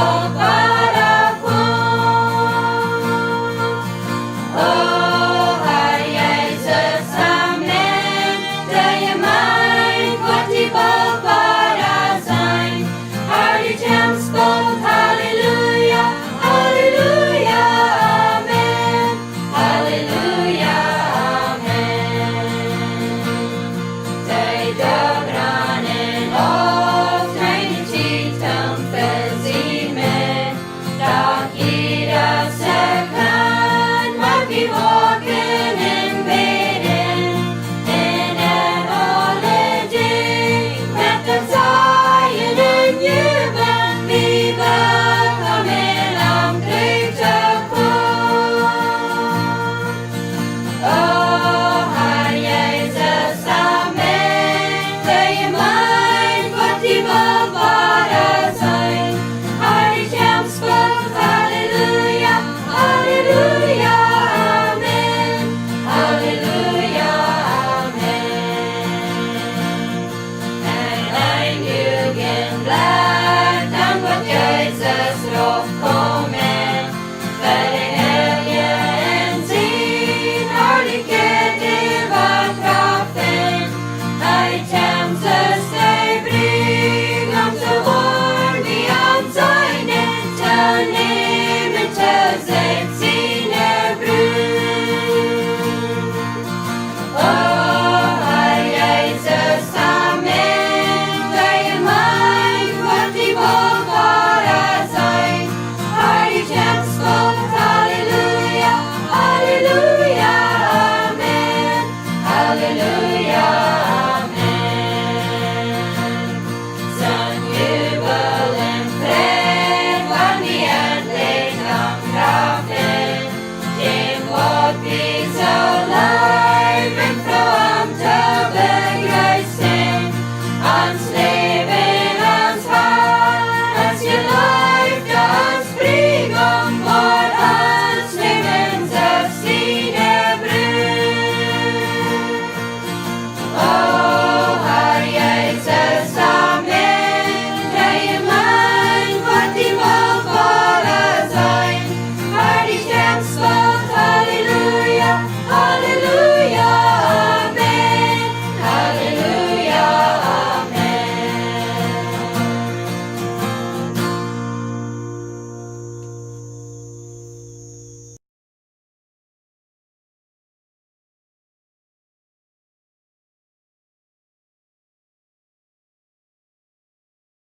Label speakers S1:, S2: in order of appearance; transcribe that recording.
S1: bầu para con. Oh, Herr Jesus, Amen. Daya mein Gott, die bầu para sein. Herr, die Tempsboot, Halleluja, Halleluja, Amen. Halleluja, Amen. Dei dødranen oftregnet titan för sin med. Dag ira sökan, var vi vaken en beden. En holiday, mätten Zion en jubel. Vi välkommen omkring på. Oh, Herr Jesus, Amen. Døye mein Gott, die bầu para sein. Herr, die Tempsboot, Halleluja, Halleluja, Amen. Halleluja, Amen. En ein Jugendblatt, dank Gott Jesus, Lob